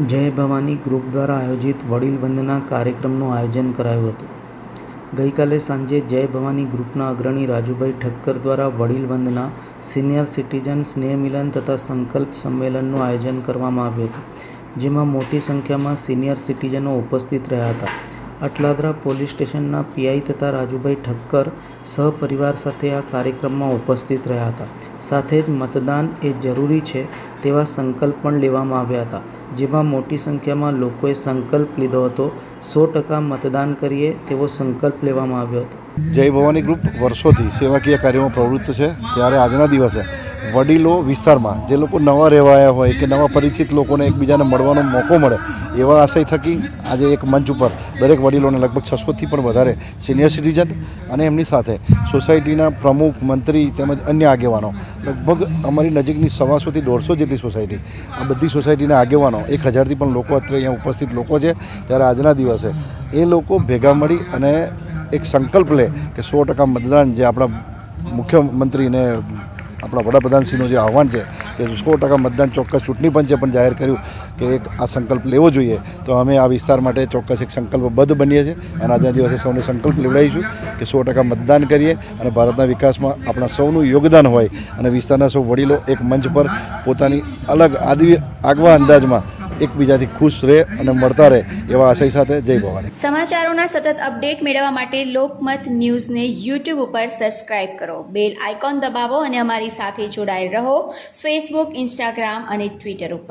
જય ભવાની ગ્રુપ દ્વારા આયોજિત વડીલ વંદના કાર્યક્રમનું આયોજન કરાયું હતું. ગઈકાલે સાંજે જય ભવાની ગ્રુપના અગ્રણી રાજુભાઈ ઠક્કર દ્વારા વડીલ વંદના, સિનિયર સિટીઝન સ્નેહ મિલન તથા સંકલ્પ સંમેલનનું આયોજન કરવામાં આવ્યું હતું, જેમાં મોટી સંખ્યામાં સિનિયર સિટીઝનો ઉપસ્થિત રહ્યા હતા. અટલાદરા પોલીસ સ્ટેશનના પીઆઈ તથા રાજુભાઈ ઠક્કર સહપરિવાર સાથે આ કાર્યક્રમમાં ઉપસ્થિત રહ્યા હતા. સાથે જ મતદાન એ જરૂરી છે તેવા સંકલ્પ પણ લેવામાં આવ્યા હતા, જેમાં મોટી સંખ્યામાં લોકોએ સંકલ્પ લીધો હતો. 100% મતદાન કરીએ તેવો સંકલ્પ લેવામાં આવ્યો હતો. જય ભવાની ગ્રુપ વર્ષોથી સેવાકીય કાર્યોમાં પ્રવૃત્ત છે, ત્યારે આજના દિવસે વડીલો વિસ્તારમાં જે લોકો નવા રહેવા આવ્યા હોય કે નવા પરિચિત લોકોને એકબીજાને મળવાનો મોકો મળે એવા આશય થકી આજે એક મંચ ઉપર દરેક વડીલોને લગભગ 600થી પણ વધારે સિનિયર સિટીઝન અને એમની સાથે સોસાયટીના પ્રમુખ, મંત્રી તેમજ અન્ય આગેવાનો, લગભગ અમારી નજીકની 125થી 150 જેટલી સોસાયટી, આ બધી સોસાયટીના આગેવાનો 1000થી પણ લોકો અત્યારે અહીંયા ઉપસ્થિત લોકો છે. ત્યારે આજના દિવસે એ લોકો ભેગા મળી અને એક સંકલ્પ લે કે 100% મતદાન, જે આપણા મુખ્યમંત્રીને આપણા વડાપ્રધાનશ્રીનું જે આહવાન છે કે 100% મતદાન ચોક્કસ ચૂંટણી પંચે પણ જાહેર કર્યું કે એક આ સંકલ્પ લેવો જોઈએ. તો અમે આ વિસ્તાર માટે ચોક્કસ એક સંકલ્પબદ્ધ બનીએ છીએ અને આજના દિવસે સૌને સંકલ્પ લેવડાવીશું કે 100% મતદાન કરીએ અને ભારતના વિકાસમાં આપણા સૌનું યોગદાન હોય અને વિસ્તારના સૌ વડીલો એક મંચ પર પોતાની અલગ આગવા અંદાજમાં એકબીજાથી ખુશ રહે અને મળતા રહે એવા આશય સાથે જય ભવાની. સમાચારોના સતત અપડેટ મેળવવા માટે લોકમત ન્યૂઝને યુટ્યુબ ઉપર સબસ્ક્રાઇબ કરો, બેલ આઇકોન દબાવો અને અમારી સાથે જોડાયેલ રહો ફેસબુક, ઇન્સ્ટાગ્રામ અને ટ્વિટર ઉપર.